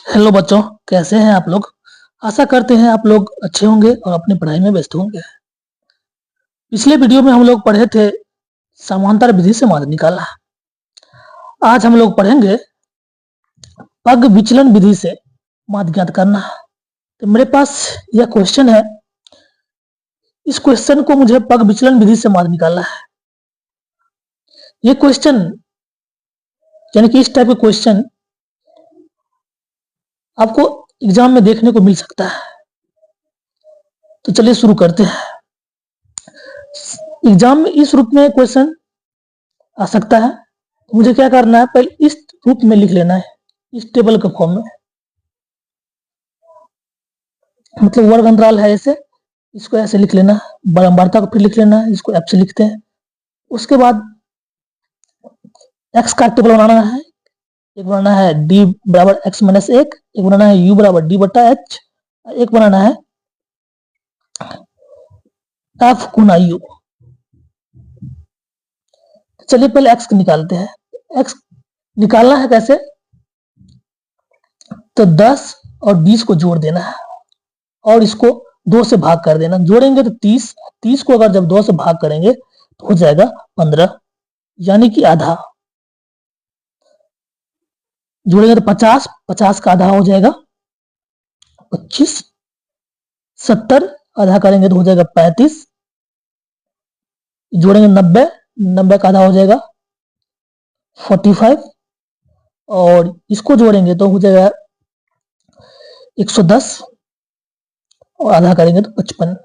Hello बच्चों, कैसे हैं आप लोग। आशा करते हैं आप लोग अच्छे होंगे और अपनी पढ़ाई में व्यस्त होंगे। पिछले वीडियो में हम लोग पढ़े थे समांतर विधि से माध्य निकालना। आज हम लोग पढ़ेंगे पग विचलन विधि से माध्य ज्ञात करना। तो मेरे पास यह क्वेश्चन है, इस क्वेश्चन को मुझे पग विचलन विधि से माध्य निकालना है। ये क्वेश्चन यानी कि इस टाइप के क्वेश्चन आपको एग्जाम में देखने को मिल सकता है। तो चलिए शुरू करते हैं। एग्जाम में इस रूप में क्वेश्चन आ सकता है। मुझे क्या करना है, पहले इस रूप में लिख लेना है, इस टेबल के फॉर्म में। मतलब वर्ग अंतराल है ऐसे, इसको ऐसे लिख लेना, बारंबारता को फिर लिख लेना, इसको एफ से लिखते हैं। उसके बाद एक्स का टेबल बनाना है। एक बनाना है डी बराबर एक्स माइनस एक बनाना है यू बराबर डी बटा एच, एक बनाना है एफ गुना यू। चलिए पहले एक्स निकालते हैं। एक्स निकालना है कैसे, तो 10 और 20 को जोड़ देना है और इसको 2 से भाग कर देना। जोड़ेंगे तो 30 को अगर जब 2 से भाग करेंगे तो हो जाएगा 15, यानी कि आधा। जोड़ेंगे तो 50 का आधा हो जाएगा 25, 70 आधा करेंगे तो हो जाएगा 35, जोड़ेंगे 90 का आधा हो जाएगा 45, और इसको जोड़ेंगे तो हो जाएगा 110 और आधा करेंगे तो 55।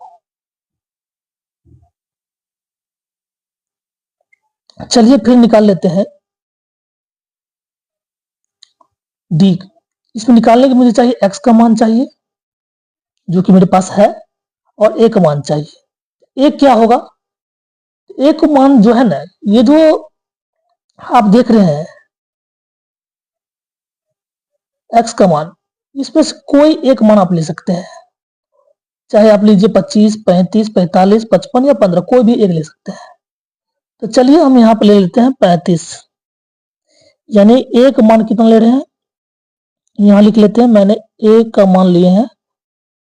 चलिए फिर निकाल लेते हैं डी। इसमें निकालने के मुझे चाहिए एक्स का मान चाहिए जो कि मेरे पास है, और ए का मान चाहिए। एक क्या होगा, एक मान जो है ना, ये जो आप देख रहे हैं एक्स का मान, इसमें से कोई एक मान आप ले सकते हैं। चाहे आप लीजिए 25, 35, 45, 55 या 15, कोई भी एक ले सकते हैं। तो चलिए हम यहां पर ले लेते हैं 35, यानी एक मान कितना ले रहे हैं, यहां लिख लेते हैं, मैंने ए का मान लिए हैं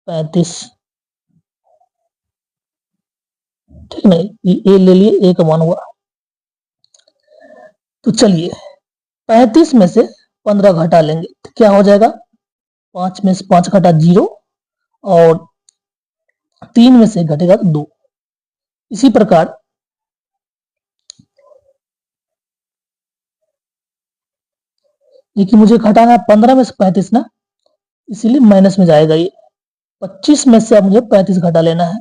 35। ठीक है, ए ले लिए, ए का मान हुआ। तो चलिए 35 में से 15 घटा लेंगे तो क्या हो जाएगा, 5 में से 5 घटा 0, और 3 में से घटेगा तो 2। इसी प्रकार देखिए मुझे घटाना है 15 में से 35 ना, इसीलिए माइनस में जाएगा ये। 25 में से अब मुझे 35 घटा लेना है,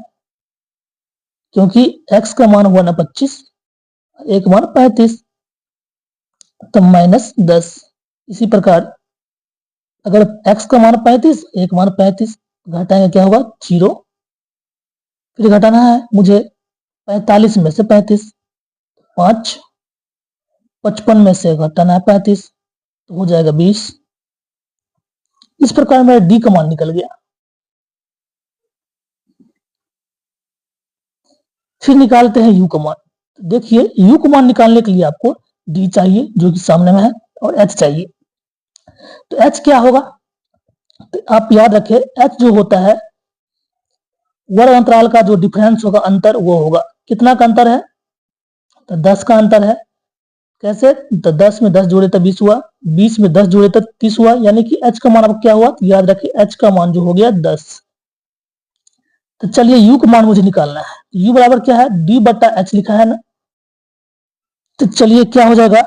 क्योंकि x का मान हुआ ना 25, एक मान 35, तो -10। इसी प्रकार अगर x का मान 35, एक मान 35, घटाएंगे क्या होगा 0। फिर घटाना है मुझे 45 में से 35, 5, 55 में से घटाना है 35, तो हो जाएगा 20। इस प्रकार मेरा डी का मान निकल गया। फिर निकालते हैं यू का मान। तो देखिए यू का मान निकालने के लिए आपको डी चाहिए जो कि सामने में है, और एच चाहिए। तो एच क्या होगा, तो आप याद रखें एच जो होता है वर्ग अंतराल का जो डिफरेंस होगा, अंतर, वो होगा। कितना का अंतर है, तो 10 का अंतर है। कैसे, तो 10 में 10 जोड़े तो 20 हुआ, 20 में 10 जोड़े तो 30 हुआ, यानी कि एच का मान अब क्या हुआ, तो याद रखिए एच का मान जो हो गया 10। तो चलिए यू का मान मुझे निकालना है। यू बराबर क्या है, डी बटा एच लिखा है ना, तो चलिए क्या हो जाएगा,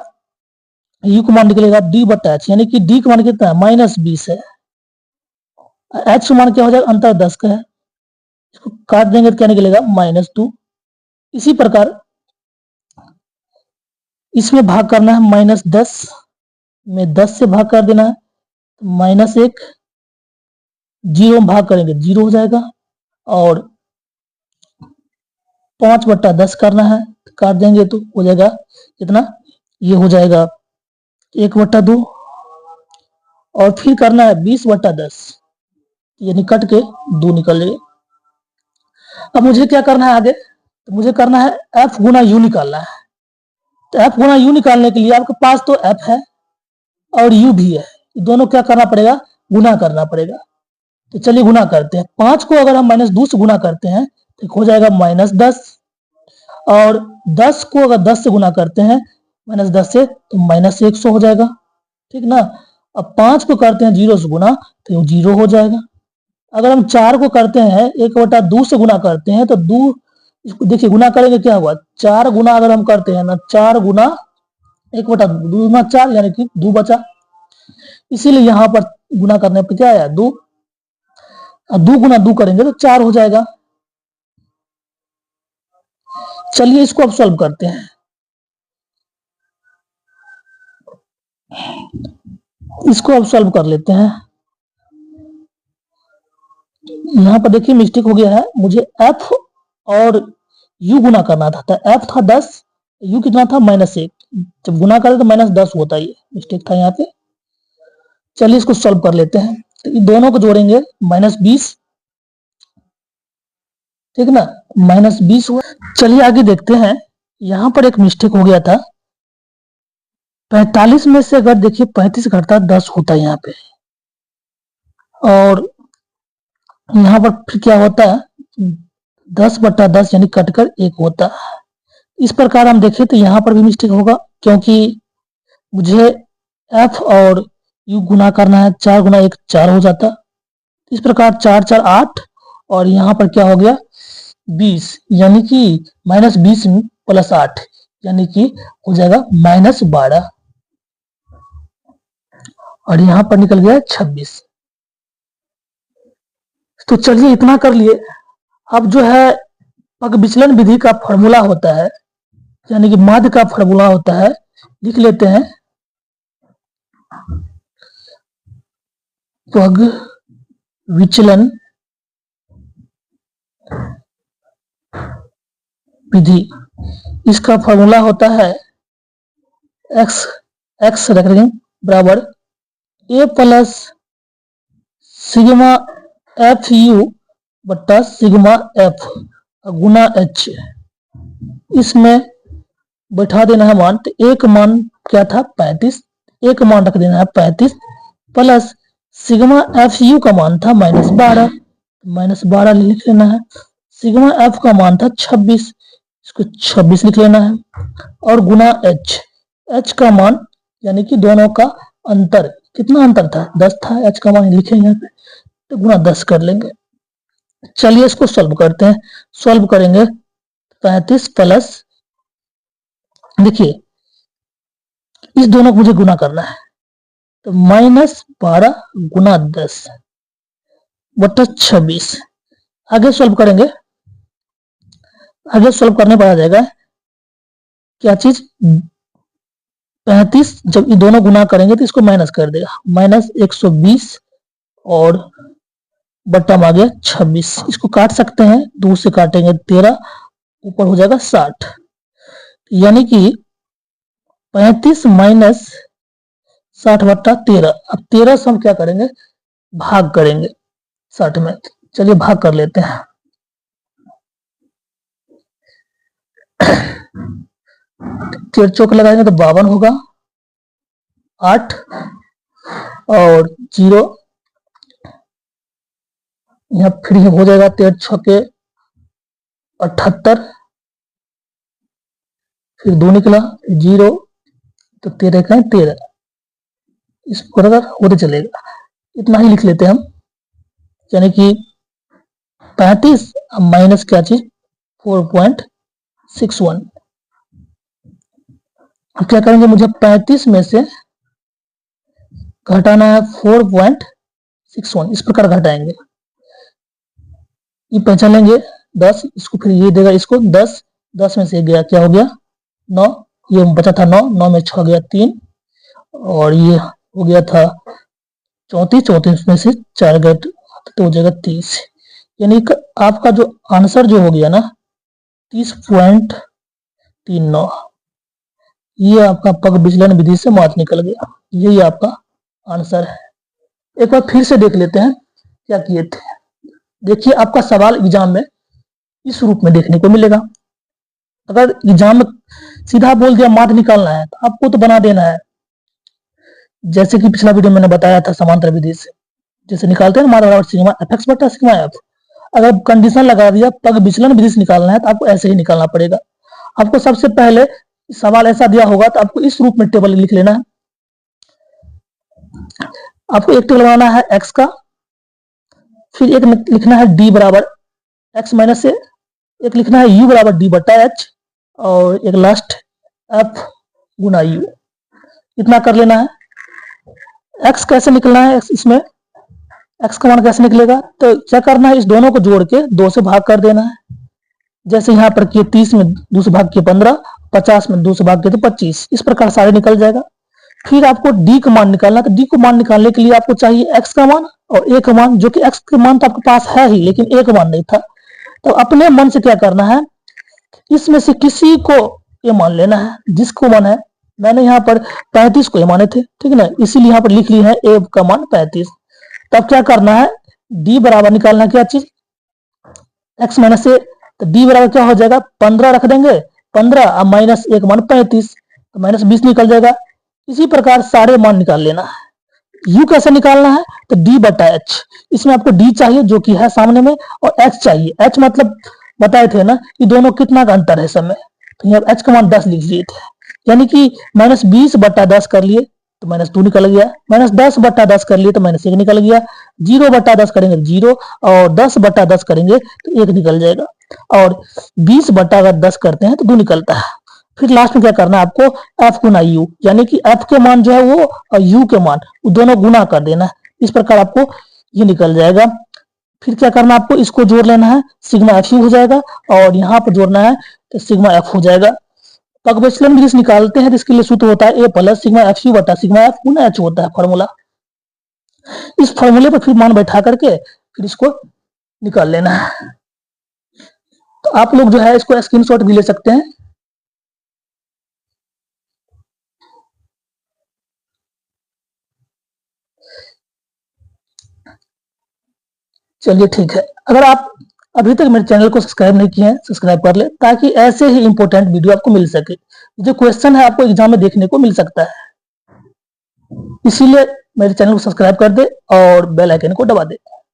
यू का मान निकलेगा डी बटा एच, यानी कि डी का मान कितना है, -20 है। एच का मान क्या हो जाएगा, अंतर 10 का है, इसको काट देंगे तो क्या निकलेगा -2। इसी प्रकार इसमें भाग करना है, -10 में 10 से भाग कर देना है, -1, 0 में भाग करेंगे 0 हो जाएगा, और 5/10 करना है, काट देंगे तो हो जाएगा कितना, ये हो जाएगा 1/2, और फिर करना है 20/10, यानी कट के 2 निकल जाएगा। अब मुझे क्या करना है आगे, तो मुझे करना है एफ गुना यू निकालना है। तो एफ गुना यू निकालने के लिए आपके पास तो एफ है और यू भी है, दोनों क्या करना पड़ेगा, गुना करना पड़ेगा। तो चलिए गुना करते हैं। 5 को अगर हम -2 से गुना करते हैं तो हो जाएगा -10, और 10 को अगर 10 से गुना करते हैं -10 से तो -100 हो जाएगा, ठीक ना। अब 5 को करते हैं 0 से गुना तो 0 हो जाएगा। अगर हम 4 को करते हैं 1/2 से गुना करते हैं तो 2, इसको देखिए गुना करेंगे क्या हुआ, 4 गुना अगर हम करते हैं ना, 4 गुना 1/2 गुना 4 यानी कि 2 बचा, इसीलिए यहाँ पर गुना करने पर क्या आया 2। अब 2 गुना 2 करेंगे तो 4 हो जाएगा। चलिए इसको अब सॉल्व करते हैं। इसको अब सॉल्व कर लेते हैं। यहाँ पर देखिए मिस्टेक हो गया है, मुझे f और u गुना करना था, तो f था 10, u कितना था -1, जब गुना करें तो -10 होता है, ये मिस्टेक था यहाँ पे। चलिए इसको सॉल्व कर लेते हैं। तो इन दोनों को जोड़ेंगे -20, ठीक ना, -20 हुआ। चलिए आगे देखते हैं। यहाँ पर एक मिस्टेक हो गया था, 45 में से अगर देखिए 35 घटता 10 होता है यहाँ पे, और यहाँ पर फिर क्या होता है 10/10 यानी कटकर 1 होता है। इस प्रकार हम देखें तो यहाँ पर भी मिस्टेक होगा, क्योंकि मुझे f और u गुना करना है, 4 गुना 1 4 हो जाता। इस प्रकार 4 4 8, और यहाँ पर क्या हो गया 20, यानी कि -20 + 8 यानी कि हो जाएगा -12, और यहाँ पर निकल गया 26। तो चलिए इतना कर लिए। अब जो है पग विचलन विधि का फॉर्मूला होता है, यानी कि माध्य का फॉर्मूला होता है, लिख लेते हैं। पग विचलन विधि, इसका फॉर्मूला होता है x रखेंगे बराबर a + सिग्मा FU बट्टा सिग्मा F गुना H। इसमें बैठा देना है मान, तो एक मान क्या था 35, एक मान रख देना है 35 प्लस सिग्मा FU का मान था -12 लिख लेना है। सिग्मा F का मान था 26, इसको 26 लिख लेना है, और गुना H का मान यानी कि दोनों का अंतर, कितना अंतर था 10 था, H का मान लिखेंगे यहाँ पे तो गुना 10 कर लेंगे। चलिए इसको सॉल्व करते हैं। सॉल्व करेंगे 35 प्लस, देखिए इस दोनों को मुझे गुना करना है, तो -12 गुना 10 बटा 26। आगे सॉल्व करेंगे, आगे सॉल्व करने पर आ जाएगा क्या चीज 35, जब ये दोनों गुना करेंगे तो इसको माइनस कर देगा, -120 और बट्टा में आ गया 26। इसको काट सकते हैं, 2 से काटेंगे 13, ऊपर हो जाएगा 60, यानी कि 35 माइनस 60 बट्टा 13। अब 13 से हम क्या करेंगे भाग करेंगे 60 में। चलिए भाग कर लेते हैं। तेरह चौक लगाएंगे तो 52 होगा, 8 और 0 यहाँ फिर हो जाएगा 13 छके 78, फिर 2 निकला 0, तो 13 का 13, इस प्रकार होते चलेगा। इतना ही लिख लेते हैं हम, यानी कि 35 माइनस क्या चीज 4.61। अब क्या करेंगे, मुझे 35 में से घटाना है 4.61, इस प्रकार घटाएंगे। ये पहचान लेंगे 10, इसको फिर ये देगा इसको 10, 10 में से गया क्या हो गया 9, ये बचा था 9, 9 में 6 गया 3, और ये हो गया था 34, 34 में से 4 गए तो हो जाएगा 30, यानी कि आपका जो आंसर जो हो गया ना 30.39, ये आपका पग विचलन विधि से मात निकल गया, यही आपका आंसर है। एक बार फिर से देख लेते हैं क्या किए थे। देखिए आपका सवाल एग्जाम में इस रूप में देखने को मिलेगा। अगर एग्जाम में सीधा बोल दिया मात निकालना है तो आपको तो बना देना है, जैसे कि पिछला वीडियो मैंने बताया था समांतर विधि से। जैसे निकालते हैं माना बराबर सिग्मा एफ एक्स बटा सिग्मा एफ। अगर कंडीशन लगा दिया पग विचलन विधि से निकालना है तो आपको ऐसे ही निकालना पड़ेगा। आपको सबसे पहले सवाल ऐसा दिया होगा तो आपको इस रूप में टेबल लिख लेना है। आपको एक टेबल बनाना है एक्स का, फिर एक लिखना है डी बराबर एक्स माइनस ए, एक लिखना है यू बराबर डी बटा एच, और एक लास्ट एफ गुना यू। इतना कर लेना है। एक्स कैसे निकलना है, इसमें एक्स का मान कैसे निकलेगा, तो क्या करना है, इस दोनों को जोड़ के 2 से भाग कर देना है। जैसे यहाँ पर किए 30 में 2 से भाग के 15, 50 में 2 से भाग के तो 25, इस प्रकार सारे निकल जाएगा। फिर आपको डी का मान निकालना, तो डी को मान निकालने के लिए आपको चाहिए एक्स का मान और ए का मान, जो कि एक्स का मान तो आपके पास है ही लेकिन ए का मान नहीं था। तो अपने मन से क्या करना है, इसमें से किसी को ये मान लेना है जिसको मान है। मैंने यहाँ पर 35 को ये माने थे, ठीक है ना, इसीलिए यहाँ पर लिख ली है ए का मान 35। तब क्या करना है, डी बराबर निकालना क्या चीज, एक्स माइनस ए। तो डी बराबर क्या हो जाएगा, 15 रख देंगे, 15 अब माइनस एक मान 35, तो माइनस 20 निकल जाएगा। इसी प्रकार सारे मान निकाल लेना है। यू कैसे निकालना है, तो डी बटा एच। इसमें आपको डी चाहिए जो कि है सामने में, और एच चाहिए। एच मतलब बताए थे ना कि दोनों कितना का अंतर है समय, तो यहाँ एच का मान 10 लिख दिए थे, यानी कि माइनस 20 बटा 10 कर लिए तो माइनस 2 निकल गया, माइनस 10 बटा 10 कर लिए तो माइनस 1 निकल गया, 0 बटा 10 करेंगे 0, और 10 बटा 10 करेंगे तो 1 निकल जाएगा, और 20 बटा अगर 10 करते हैं तो 2 निकलता है। फिर लास्ट में क्या करना है आपको, एफ गुना यू, यानी कि एफ के मान जो है वो और यू के मान वो दोनों गुना कर देना है। इस प्रकार आपको ये निकल जाएगा। फिर क्या करना है आपको, इसको जोड़ लेना है, सिग्मा एफ यू हो जाएगा, और यहाँ पर जोड़ना है तो सिग्मा एफ हो जाएगा। पग विचलन विधि से निकालते हैं तो इसके लिए सूत्र होता है ए प्लस सिग्मा एफ यू बटा सिग्मा एफ गुना एच होता है फॉर्मूला। इस फॉर्मूले पर फिर मान बैठा करके फिर इसको निकाल लेना है। तो आप लोग जो है इसको स्क्रीनशॉट भी ले सकते हैं। चलिए ठीक है, अगर आप अभी तक मेरे चैनल को सब्सक्राइब नहीं किए हैं सब्सक्राइब कर ले, ताकि ऐसे ही इंपॉर्टेंट वीडियो आपको मिल सके। जो क्वेश्चन है आपको एग्जाम में देखने को मिल सकता है, इसीलिए मेरे चैनल को सब्सक्राइब कर दे और बेल आइकन को दबा दे।